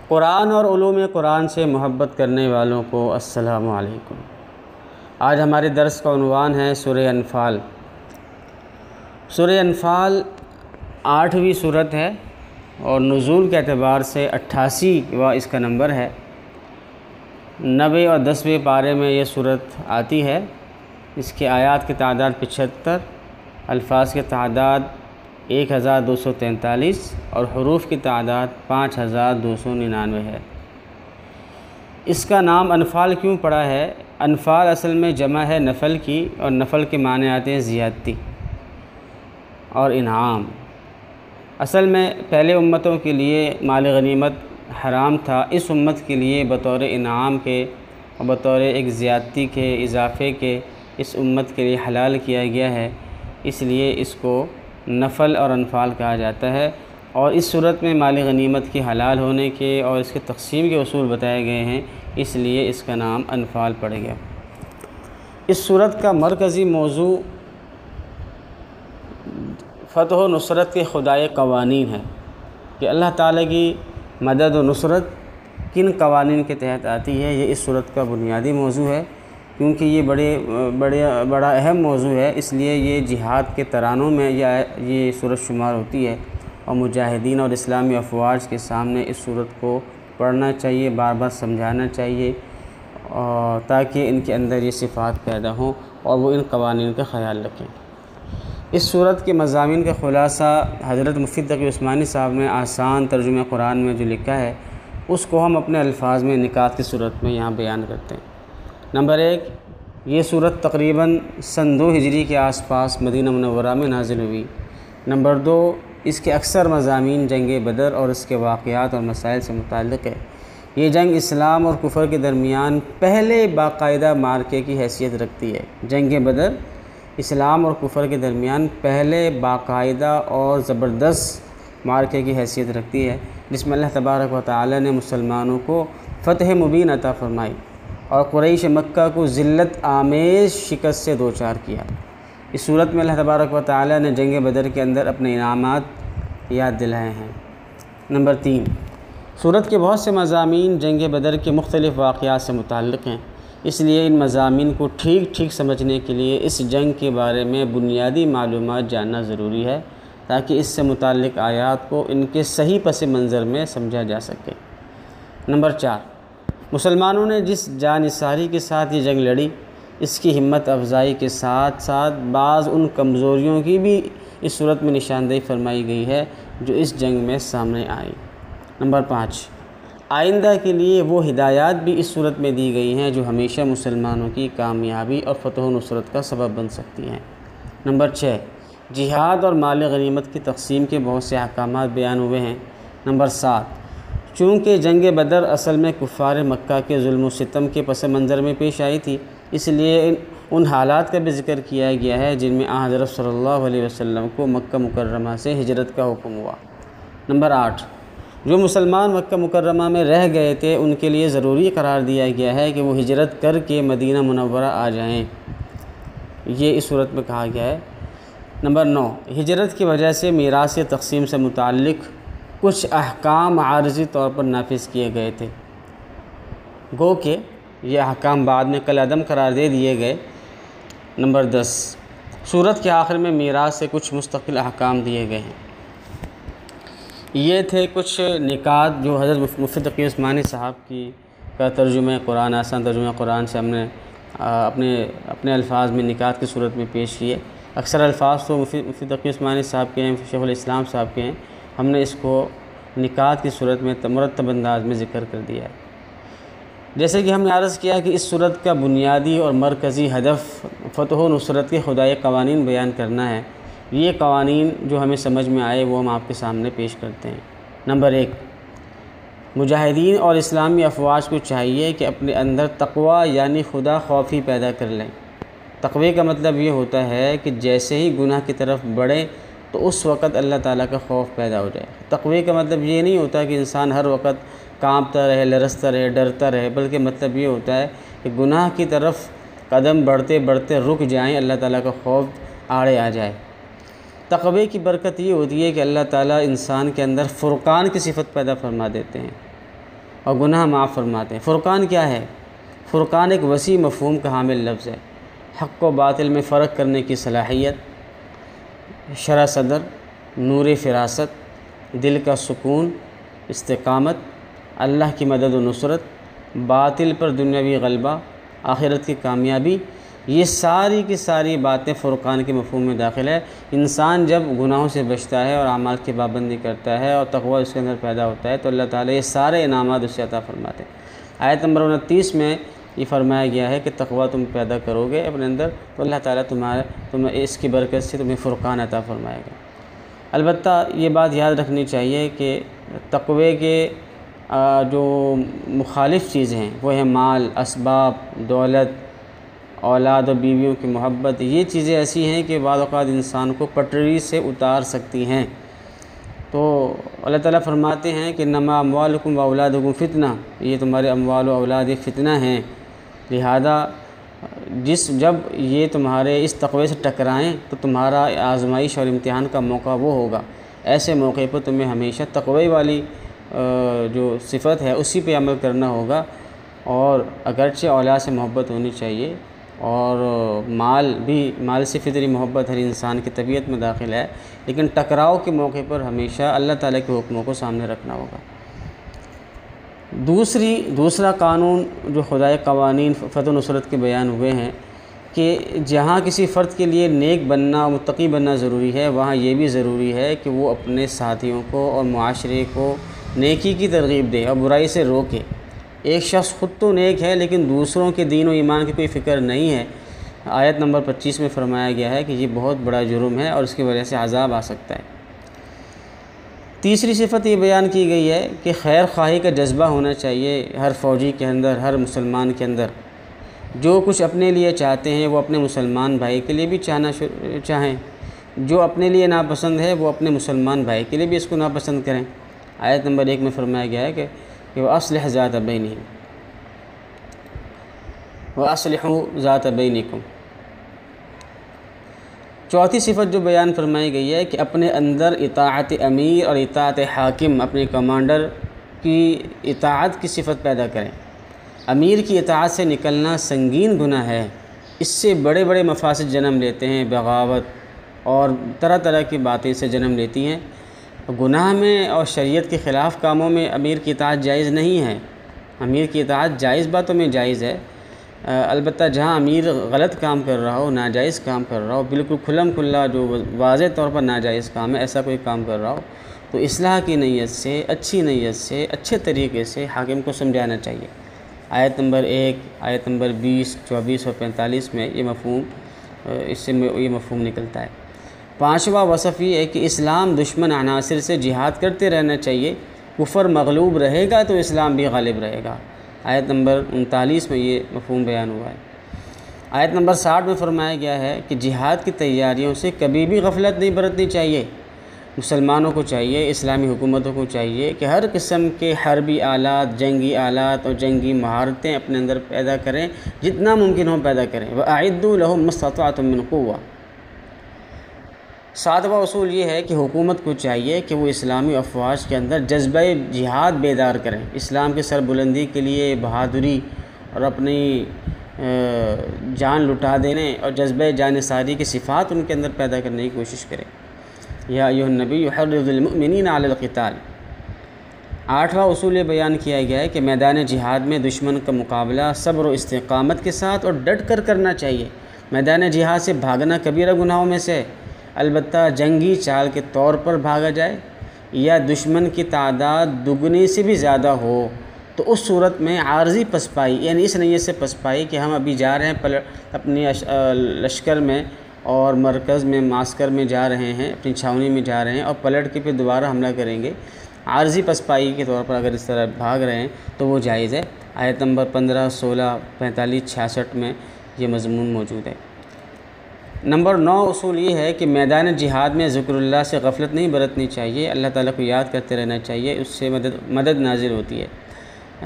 कुरान और उलूम कुरान से मोहब्बत करने वालों को अस्सलामु अलैकुम। आज हमारे दर्स का उन्वान है सूरह अनफ़ाल। सूरह अनफ़ाल 8वीं सूरत है और नुज़ूल के एतबार से 88वां इसका नंबर है। 90 और 10वें पारे में ये सूरत आती है। इसके आयात की तादाद 75, अल्फाज की तादाद 1243 और हरूफ की तादाद 5299 है। इसका नाम अनफ़ाल क्यों पड़ा है? अनफ़ाल असल में जमा है नफ़ल की, और नफ़ल के माने आते हैं ज़ियादती और इनाम। असल में पहले उम्मतों के लिए माल गनीमत हराम था। इस उम्मत के लिए बतौर इनाम के और बतौर एक ज़ियादती के, इजाफ़े के इस उम्मत के लिए हलाल किया गया है। इसलिए इसको नफ़ल और अनफ़ाल कहा जाता है। और इस सूरत में माल गनीमत के हलाल होने के और इसके तक़सीम के उसूल बताए गए हैं, इसलिए इसका नाम अनफ़ाल पड़ गया। इस सूरत का मरकज़ी मौजू फ़तह व नुसरत के खुदाए क़वानीन है कि अल्लाह ताला की मदद व नुसरत किन क़वानीन के तहत आती है। ये इस सूरत का बुनियादी मौजू है। क्योंकि ये बड़ा अहम मौजू है, इसलिए ये जिहाद के तरानों में ये सूरत शुमार होती है। और मुजाहिदीन और इस्लामी अफवाज के सामने इस सूरत को पढ़ना चाहिए, बार बार समझाना चाहिए, ताकि इनके अंदर ये सिफ़ात पैदा हों और वो इन क़वानीन का ख़याल रखें। इस सूरत के मज़ामीन का ख़ुलासा हज़रत मुफ्ती तक़ी उस्मानी साहब ने आसान तर्जुमा कुरान में जो लिखा है, उसको हम अपने अल्फाज में निकात की सूरत में यहाँ बयान करते हैं। नंबर 1, ये सूरत तकरीबन सन 2 हिजरी के आसपास मदीना मुनव्वरा में नाज़िल हुई। नंबर 2, इसके अक्सर मज़ामीन जंग बदर और इसके वाक़यात और मसाइल से मुताल्लिक़ है। ये जंग इस्लाम और कुफ़र के दरमियान पहले बाकायदा मार्के की हैसियत रखती है। जंग बदर इस्लाम और कुफ़र के दरमियान पहले बाकायदा और ज़बरदस्त मार्के की हैसियत रखती है, जिसमें अल्लाह तबारक व तआला ने मुसलमानों को फ़तह मुबीन अता फ़रमाई और कुरैश मक्का को ज़िल्लत आमेज़ शिकस्त से दो चार किया। इस सूरत में अल्लाह तबारक व तआला ने जंग बदर के अंदर अपने इनामात याद दिलाए हैं। नंबर 3, सूरत के बहुत से मज़ामीन जंग बदर के मुख्तलिफ़ वाक़यात से मुताल्लिक़ हैं। इसलिए इन मज़ामीन को ठीक ठीक समझने के लिए इस जंग के बारे में बुनियादी मालूमात जानना ज़रूरी है, ताकि इससे मुताल्लिक़ आयात को इनके सही पस मंज़र में समझा जा सके। नंबर 4, मुसलमानों ने जिस जानिसारी के साथ ये जंग लड़ी, इसकी हिम्मत अफजाई के साथ साथ बाज़ उन कमज़ोरियों की भी इस सूरत में निशानदेही फरमाई गई है जो इस जंग में सामने आई। नंबर 5, आइंदा के लिए वो हिदायत भी इस सूरत में दी गई हैं जो हमेशा मुसलमानों की कामयाबी और फ़तह व नुसरत का सबब बन सकती हैं। नंबर 6, जिहाद और माल गनीमत की तक़सीम के बहुत से अहकामात बयान हुए हैं। नंबर 7, चूँकि जंग बदर असल में कुफ़ार मक्का के जुल्म व सितम के पस मंज़र में पेश आई थी, इसलिए उन हालात का भी ज़िक्र किया गया है जिनमें हज़रत सल्लल्लाहु अलैहि वसल्लम को मक्का मुकर्रमा से हिजरत का हुक्म हुआ। नंबर 8, जो मुसलमान मक्का मुकर्रमा में रह गए थे, उनके लिए ज़रूरी करार दिया गया है कि वो हिजरत करके मदीना मुनव्वरा आ जाएं। ये इस सूरत में कहा गया है। नंबर 9, हिजरत की वजह से मीरास की तक़सीम से मुताल्लिक़ कुछ अहकाम आर्ज़ी तौर पर नाफिज़ किए गए थे, गो के ये अहकाम बाद में कल अदम करार दे दिए गए। नंबर 10, सूरत के आखिर में मीरास से कुछ मुस्तकिल अहकाम दिए गए हैं। ये थे कुछ निकात जो हज़रत मुफ्ती तक़ी उस्मानी साहब की का तर्जुमा कुरान, आसान तर्जुमा कुरान से हमने अपने अल्फाज में निकात की सूरत में पेश किए। अक्सर अल्फाज तो मुफ्ती तक़ी उस्मानी साहब के हैं, शेखुल इस्लाम साहब के हैं। हमने इसको निकात की सूरत में मुरत्तब अंदाज में ज़िक्र कर दिया है। जैसे कि हमने अर्ज़ किया कि इस सूरत का बुनियादी और मरकज़ी हदफ़ फ़तह व नुसरत के खुदाए क़वानीन बयान करना है। ये क़वानीन जो हमें समझ में आए वो हम आपके सामने पेश करते हैं। नंबर 1, मुजाहिदीन और इस्लामी अफवाज को चाहिए कि अपने अंदर तक़वा यानी खुदा खौफ़ी पैदा कर लें। तक़वे का मतलब ये होता है कि जैसे ही गुनाह की तरफ बढ़ें तो उस वक़्त अल्लाह ताला का खौफ पैदा हो जाए। तक़वे का मतलब ये नहीं होता कि इंसान हर वक़्त कांपता रहे, लरसता रहे, डरता रहे, बल्कि मतलब ये होता है कि गुनाह की तरफ कदम बढ़ते बढ़ते रुक जाएं, अल्लाह ताला का खौफ आड़े आ जाए। तक़वे की बरकत ये होती है कि अल्लाह ताला इंसान के अंदर फ़ुरक़ान की सिफ़त पैदा फरमा देते हैं। और गुनाह माफ़ फरमाते हैं। फ़ुरक़ान क्या है? फ़ुरक़ान एक वसी मफ़हूम का हामिल लफ्ज़ है। हक़ व बातिल में फ़र्क करने की सलाहियत, शरह सदर, नूर फ़िरासत, दिल का सुकून, इस्तिक़ामत, अल्लाह की मदद व नुसरत, बातिल पर दुनियावी ग़लबा, आखिरत की कामयाबी, ये सारी की सारी बातें फ़ुरक़ान के मफ़हूम में दाखिल है। इंसान जब गुनाहों से बचता है और अमाल की पाबंदी करता है और तक़वा उसके अंदर पैदा होता है तो अल्लाह ताला ये सारे इनामात उससे अता फ़रमाते हैं। आयत नंबर 29 में ये फ़रमाया गया है कि तक़वा तुम पैदा करोगे अपने अंदर तो अल्लाह ताला तुम्हें इसकी बरकत से तुम्हें फ़ुरक़ान अता फ़रमाएगा। अलबत्ता ये बात याद रखनी चाहिए कि तक़वे के जो मुखालिफ़ चीज़ें हैं वो है माल, असबाब, दौलत, औलाद और बीवियों की मोहब्बत। ये चीज़ें ऐसी हैं कि बाद औक़ात इंसान को पटरी से उतार सकती हैं। तो अल्लाह ताला फरमाते हैं कि नमा अम्वालुकुम व औलादुकुम फ़ितना, ये तुम्हारे अम्वाल व औलाद एक फ़ितना हैं। लिहाजा जब ये तुम्हारे इस तक़वे से टकराएं तो तुम्हारा आज़माइश और इम्तिहान का मौका वो होगा। ऐसे मौके पर तुम्हें हमेशा तक़वे वाली जो सिफ़त है उसी पे अमल करना होगा। और अगरचे औलाद से मोहब्बत होनी चाहिए और माल से फ़ितरी मोहब्बत हर इंसान की तबीयत में दाखिल है, लेकिन टकराव के मौके पर हमेशा अल्लाह ताला के हुक्मों को सामने रखना होगा। दूसरा कानून जो खुदाए कवानीन फ़तह नुसरत के बयान हुए हैं कि जहाँ किसी फ़र्द के लिए नेक बनना, मुत्तकी बनना ज़रूरी है, वहाँ ये भी ज़रूरी है कि वो अपने साथियों को और मुआशरे को नेकी की तरग़ीब दे और बुराई से रोके। एक शख्स ख़ुद तो नेक है लेकिन दूसरों के दीन और ईमान की कोई फ़िक्र नहीं है। आयत नंबर 25 में फ़रमाया गया है कि ये बहुत बड़ा जुर्म है और इसकी वजह से अज़ाब आ सकता है। तीसरी सिफ़त ये बयान की गई है कि खैर ख़्वाही का जज्बा होना चाहिए हर फ़ौजी के अंदर, हर मुसलमान के अंदर। जो कुछ अपने लिए चाहते हैं वो अपने मुसलमान भाई के लिए भी चाहें, जो अपने लिए नापसंद है वो अपने मुसलमान भाई के लिए भी इसको नापसंद करें। आयत नंबर 1 में फ़रमाया गया है कि वह अस्लिह ज़ात बैनिहिम व अस्लिहू ज़ात बैनिकुम। चौथी सिफ़त जो बयान फरमाई गई है कि अपने अंदर इताअत अमीर और इताअत हाकिम, अपने कमांडर की इताअत की सिफ़त पैदा करें। अमीर की इताअत से निकलना संगीन गुनाह है। इससे बड़े बड़े मफासिद जन्म लेते हैं, बगावत और तरह तरह की बातें इससे जन्म लेती हैं। गुनाह में और शरीयत के ख़िलाफ़ कामों में अमीर की इताअत जायज़ नहीं है। अमीर की इताअत जायज़ बातों में जायज़ है, अलबत्ता जहाँ अमीर गलत काम कर रहा हो, नाजायज़ काम कर रहा हो, बिल्कुल खुल्लम खुल्ला जो वाज़ेह तौर पर नाजायज़ काम है, ऐसा कोई काम कर रहा हो तो इस्लाह की नीयत से, अच्छी नीयत से, अच्छे तरीके से हाकिम को समझाना चाहिए। आयत नंबर 1, आयत नंबर 20, 24 और 45 में ये मफ़हूम निकलता है। पाँचवा वसफ़ ये है कि इस्लाम दुश्मन अनासिर से जिहाद करते रहना चाहिए। कुफ़र मग़लूब रहेगा तो इस्लाम भी गालिब रहेगा। आयत नंबर 39 में ये मफ़हूम बयान हुआ है। आयत नंबर 60 में फ़रमाया गया है कि जिहाद की तैयारियों से कभी भी गफलत नहीं बरतनी चाहिए। मुसलमानों को चाहिए, इस्लामी हुकूमतों को चाहिए कि हर किस्म के हरबी आलात, जंगी आलात और जंगी महारतें अपने अंदर पैदा करें, जितना मुमकिन हो पैदा करें। व अइद्दू लहुम मस्ततअतुम मिन क़ुव्वा। सातवां उसूल ये है कि हुकूमत को चाहिए कि वो इस्लामी अफवाज के अंदर जज्बे जिहाद बेदार करें। इस्लाम की सरबुलंदी के लिए बहादुरी और अपनी जान लुटा देने और जज्बे जानिसारी की सिफ़ात उनके अंदर पैदा करने की कोशिश करें। या अय्युहन नबी युहर्रिज़ुल मुमिनीना अलल क़िताल। आठवां उसूल ये बयान किया गया है कि मैदान जिहाद में दुश्मन का मुकाबला सब्र और इस्तिक़ामत के साथ और डट कर करना चाहिए। मैदान जिहाद से भागना कबीरा गुनाहों में से, अलबत्ता जंगी चाल के तौर पर भागा जाए या दुश्मन की तादाद दुगनी से भी ज़्यादा हो तो उस सूरत में आर्जी पसपाई, यानी इस नीयत से पसपाई कि हम अभी जा रहे हैं अपने लश्कर में और मरकज़ में, मास्कर में जा रहे हैं, अपनी छावनी में जा रहे हैं और पलट के फिर दोबारा हमला करेंगे। आर्जी पसपाई के तौर पर अगर इस तरह भाग रहे हैं तो वो जायज़ है। आयत नंबर 15, 16, 45, 66 में ये मज़मून मौजूद है। नंबर 9 उसूल ये है कि मैदान जिहाद में ज़िक्रुल्लाह से गफलत नहीं बरतनी चाहिए। अल्लाह ताला को याद करते रहना चाहिए, उससे मदद नाजिल होती है।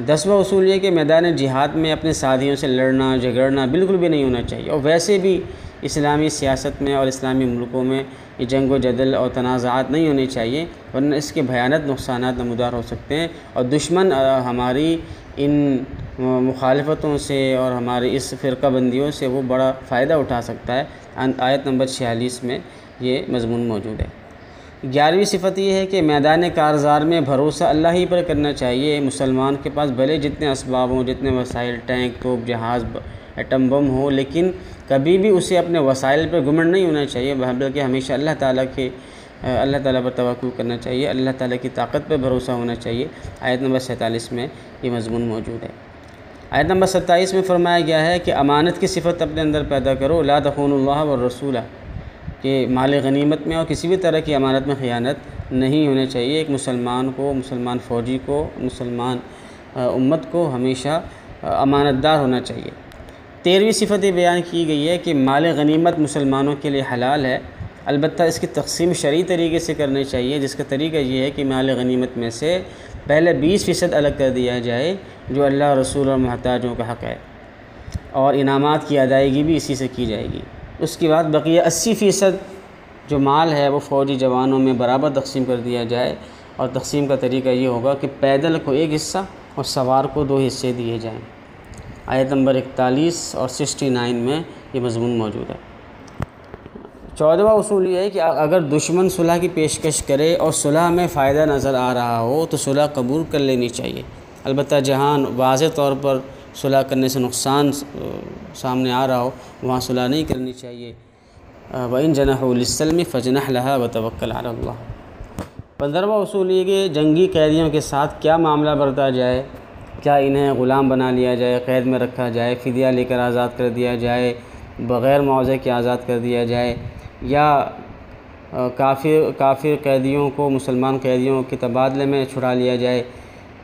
10वां उसूल ये कि मैदान जिहाद में अपने साथियों से लड़ना झगड़ना बिल्कुल भी नहीं होना चाहिए। और वैसे भी इस्लामी सियासत में और इस्लामी मुल्कों में ये जंग व जदल और तनाज़ात नहीं होने चाहिए, वरना इसके भयानक नुकसानात नमूदार हो सकते हैं और दुश्मन हमारी इन मुखालफतों से और हमारी इस फ़िरक़ाबंदियों से वो बड़ा फ़ायदा उठा सकता है। आयत नंबर 46 में ये मज़मून मौजूद है। 11वीं सिफ़त ये है कि मैदान कारज़ार में भरोसा अल्लाह ही पर करना चाहिए। मुसलमान के पास भले जितने असबाब हों, जितने वसाइल, टैंक, तोप, जहाज़, एटम बम हो, लेकिन कभी भी उसे अपने वसाइल पर घुमंड नहीं होना चाहिए, बल्कि हमेशा अल्लाह ताला पर तवक्कुल करना चाहिए, अल्लाह ताला की ताकत पर भरोसा होना चाहिए। आयत नंबर 47 में ये मज़मून मौजूद है। आयत नंबर 27 में फ़रमाया गया है कि अमानत की सिफ़त अपने अंदर पैदा करो, ला तख़ूनुल्लाह व रसूला, कि माल गनीमत में और किसी भी तरह की अमानत में ख़यानत नहीं होनी चाहिए। एक मुसलमान को, मुसलमान फ़ौजी को, मुसलमान उम्मत को हमेशा अमानतदार होना चाहिए। 13वीं सिफ़त बयान की गई है कि माल गनीमत मुसलमानों के लिए हलाल है, अलबत्ता इसकी तक़सीम शरई तरीके से करनी चाहिए, जिसका तरीका ये है कि माल गनीमत में से पहले 20% अलग कर दिया जाए जो अल्लाह, रसूल और मोहताजों का हक़ है, और इनामात की अदायगी भी इसी से की जाएगी। उसके बाद बकिया 80% जो माल है वो फ़ौजी जवानों में बराबर तक़सीम कर दिया जाए, और तक़सीम का तरीका ये होगा कि पैदल को एक हिस्सा और सवार को 2 हिस्से दिए जाएँ। आयत नंबर 41 और 69 में ये मज़मून मौजूद है। 14वां उसूल ये है कि अगर दुश्मन सुलह की पेशकश करे और सुलह में फ़ायदा नज़र आ रहा हो तो सुलह कबूल कर लेनी चाहिए, अलबत्ता जहाँ वाज़ेह तौर पर सुलह करने से नुकसान सामने आ रहा हो वहाँ सुलह नहीं करनी चाहिए। व इन जनहू लिस्सल्मी फ़जनह लहा व तवक्कल अला अल्लाह। 15वां उसूल ये कि जंगी कैदियों के साथ क्या मामला बरता जाए, क्या इन्हें ग़ुलाम बना लिया जाए, क़ैद में रखा जाए, फ़िदिया लेकर आज़ाद कर दिया जाए, बग़ैर मुआवज़े के आज़ाद कर दिया जाए, या काफिर कैदियों को मुसलमान कैदियों के तबादले में छुड़ा लिया जाए।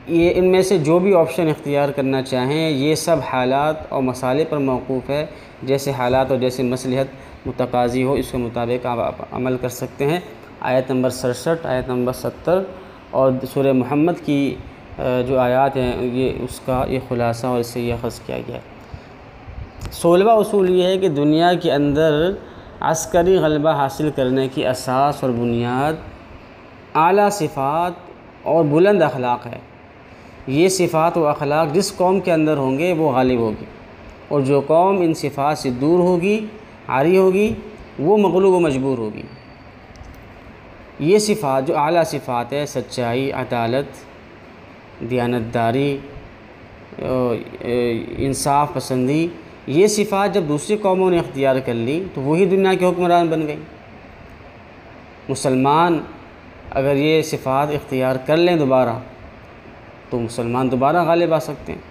ये इनमें से जो भी ऑप्शन इख्तियार करना चाहें, ये सब हालात और मसाले पर मौक़ूफ़ है। जैसे हालात और जैसे मसलहत मुतकाज़ी हो, इसके मुताबिक आप अमल कर सकते हैं। आयत नंबर 67, आयत नंबर 70 और सूरह मोहम्मद की जो आयात हैं ये उसका ये ख़ुलासा और इससे यह अख़ज़ किया गया है। 16वां उसूल ये है कि दुनिया के अंदर अस्करी गलबा हासिल करने की असास और बुनियाद आला सिफ़ात और बुलंद अखलाक है। ये सिफ़ात व अखलाक जिस कौम के अंदर होंगे वो गालिब होगी, और जो कौम इन सिफ़ात से दूर होगी, आरी होगी, वो मग़लूब व मजबूर होगी। ये सिफ़ात जो आला सिफ़ात है, सच्चाई, अदालत, दियानतदारी, इंसाफ पसंदी, ये सिफ़ात जब दूसरी कौमों ने इख्तियार कर ली तो वही दुनिया के हुक्मरान बन गई। मुसलमान अगर ये सिफ़ात इख्तियार कर लें दोबारा तो मुसलमान दोबारा गालिब आ सकते हैं।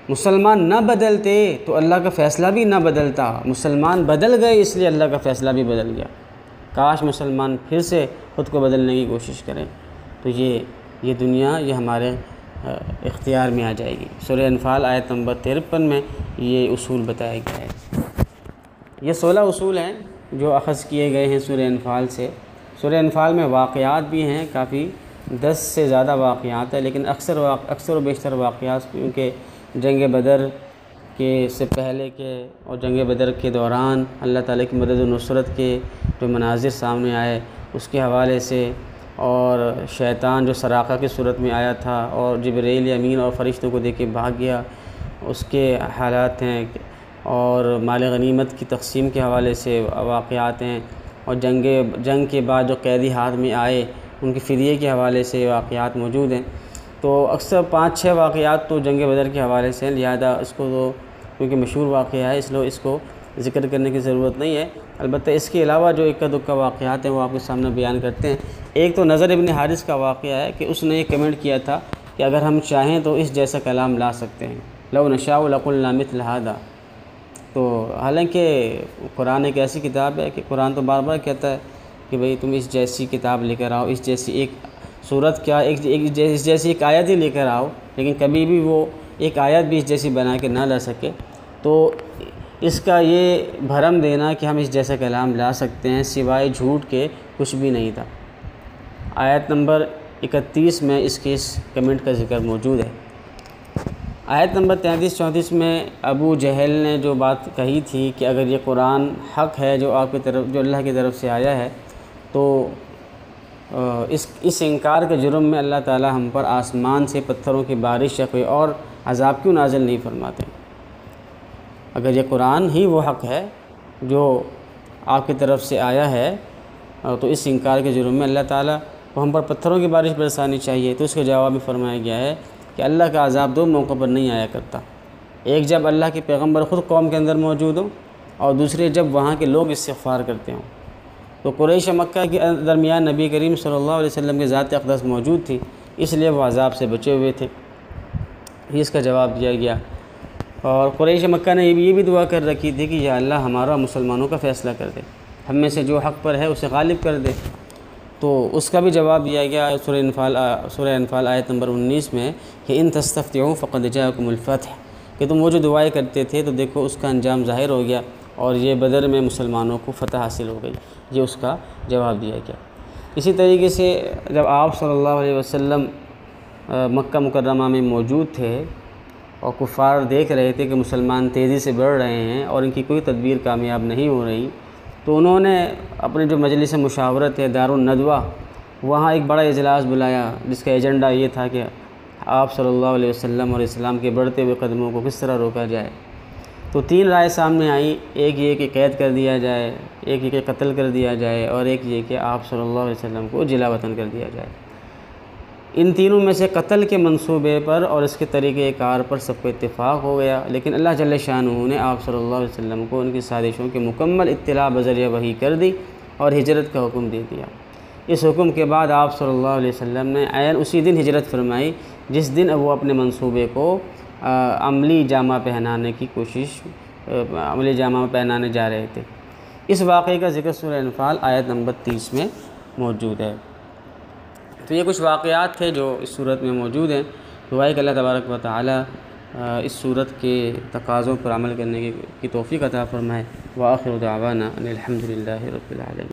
मुसलमान न बदलते तो अल्लाह का फ़ैसला भी न बदलता। मुसलमान बदल गए इसलिए अल्लाह का फ़ैसला भी बदल गया। काश मुसलमान फिर से ख़ुद को बदलने की कोशिश करें तो ये दुनिया ये हमारे इख्तियार में आ जाएगी। सूरह अनफ़ाल आयत नंबर 53 में ये उसूल बताया गया है। ये 16 उसूल हैं जो अख़ज़ किए गए हैं सूरह अनफ़ाल से। सूरह अनफ़ाल में वाक़यात भी हैं, काफ़ी 10 से ज़्यादा वाक़यात है, लेकिन अक्सर व बेशतर वाक़यात क्योंकि जंग बदर के से पहले के और जंग बदर के दौरान अल्लाह ताला की मदद व नुसरत के जो मनाज़िर सामने आए उसके हवाले से, और शैतान जो सराक़ा की सूरत में आया था और जिब्रील अमीन और फ़रिश्तों को देख के भाग गया, उसके हालात हैं, और माल गनीमत की तक़सीम के हवाले से वाक़यात हैं, और जंग के बाद जो कैदी हाथ में आए उनके फ़िदिये के हवाले से वाक़यात मौजूद हैं। तो अक्सर 5-6 वाक़यात तो जंग बदर के हवाले से हैं, लिहाजा इसको तो क्योंकि मशहूर वाक़या है इसलिए इसको ज़िक्र करने की ज़रूरत नहीं है। अलबत्ता इसके अलावा जो इक्का दुक्का वाक़यात हैं वो आपके सामने बयान करते हैं। एक तो नज़र इब्न हारिस का वाक़या है कि उसने ये कमेंट किया था कि अगर हम चाहें तो इस जैसा कलाम ला सकते हैं, लौ नशाउ लक़ुलना मिस्ल हादा। तो हालांकि कुरान एक ऐसी किताब है कि कुरान तो बार बार कहता है कि भाई तुम इस जैसी किताब लेकर आओ, इस जैसी एक सूरत क्या इस जैसी एक आयत ही लेकर आओ, लेकिन कभी भी वो एक आयत भी इस जैसी बना के ना ला सके। तो इसका ये भरम देना कि हम इस जैसा कलाम ला सकते हैं सिवाय झूठ के कुछ भी नहीं था। आयत नंबर 31 में इसके इस कमेंट का ज़िक्र मौजूद है। आयत नंबर 33-34 में अबू जहल ने जो बात कही थी कि अगर ये कुरान हक़ है जो आपकी तरफ, जो अल्लाह की तरफ से आया है, तो इस इनकार के जुर्म में अल्लाह ताला हम पर आसमान से पत्थरों की बारिश या कोई और अज़ाब क्यों नाज़िल नहीं फरमाते। अगर ये कुरान ही वो हक़ है जो आपकी तरफ से आया है, तो इस इनकार के जुर्म में अल्लाह ताला को हम पर पत्थरों की बारिश बरसानी चाहिए। तो उसके जवाब में फ़रमाया गया है कि अल्लाह का अज़ाब दो मौक़ों पर नहीं आया करता। एक जब अल्लाह के पैगम्बर ख़ुद कौम के अंदर मौजूद हों, और दूसरे जब वहाँ के लोग इस्तिग़फ़ार करते हों। तो कुरैश मक्का के दरमियान नबी करीम सल्लल्लाहु अलैहि वसल्लम की ज़ात अक़दस मौजूद थी, इसलिए वो अज़ाब से बचे हुए थे। इसका जवाब दिया गया। और कुरैश मक्का ने ये भी दुआ कर रखी थी कि या अल्लाह हमारा मुसलमानों का फ़ैसला कर दे, हम में से जो हक़ पर है उसे गालिब कर दे। तो उसका भी जवाब दिया गया सूरह अनफ़ाल आयत नंबर 19 में कि इन तस्तफ्तिऊ फ़क़द जाअकुमुल फ़त्ह, कि तुम वो जो दुआएँ करते थे तो देखो उसका अंजाम ज़ाहिर हो गया और ये बदर में मुसलमानों को फ़तह हासिल हो गई। ये उसका जवाब दिया गया। इसी तरीके से जब आप सल्लल्लाहु अलैहि वसल्लम मक्का मुकर्रमा में मौजूद थे और कुफ़ार देख रहे थे कि मुसलमान तेज़ी से बढ़ रहे हैं और इनकी कोई तदबीर कामयाब नहीं हो रही, तो उन्होंने अपने जो मजलिस मुशावरत है दारुन नदवा, वहाँ एक बड़ा इजलास बुलाया जिसका एजेंडा ये था कि आप सल्लल्लाहु अलैहि वसल्लम और इस्लाम के बढ़ते हुए कदमों को किस तरह रोका जाए। तो 3 राय सामने आई, एक ये कि कैद कर दिया जाए, एक ये कि कत्ल कर दिया जाए, और एक ये कि आप सल्लल्लाहु अलैहि वसल्लम को जिला वतन कर दिया जाए। इन तीनों में से कत्ल के मंसूबे पर और इसके तरीक़ेकार पर सबको इत्तेफाक हो गया, लेकिन अल्लाह जल्ल शानुहू ने आप सल्लल्लाहु अलैहि वसल्लम को उनकी साजिशों की मुकम्मल इत्तला बज़रिया वही कर दी और हिजरत का हुक्म दे दिया। इस हुक्म के बाद आप सल्लल्लाहु अलैहि वसल्लम ने ऐन उसी दिन हिजरत फरमाई जिस दिन वो अपने मंसूबे को अमली जामा पहनाने की कोशिश, अमली जामा पहनाने जा रहे थे। इस वाक़े का ज़िक्र सूरह अनफ़ाल आयत नंबर 30 में मौजूद है। तो ये कुछ वाक़यात थे जो इस सूरत में मौजूद हैं। दुआ है कि अल्लाह तबारक व तआला इस सूरत के तकाज़ों पर अमल करने की तौफ़ीक़ अता फ़रमाए। व आख़िरु दावाना अनिल हम्दुलिल्लाहि रब्बिल आलमीन।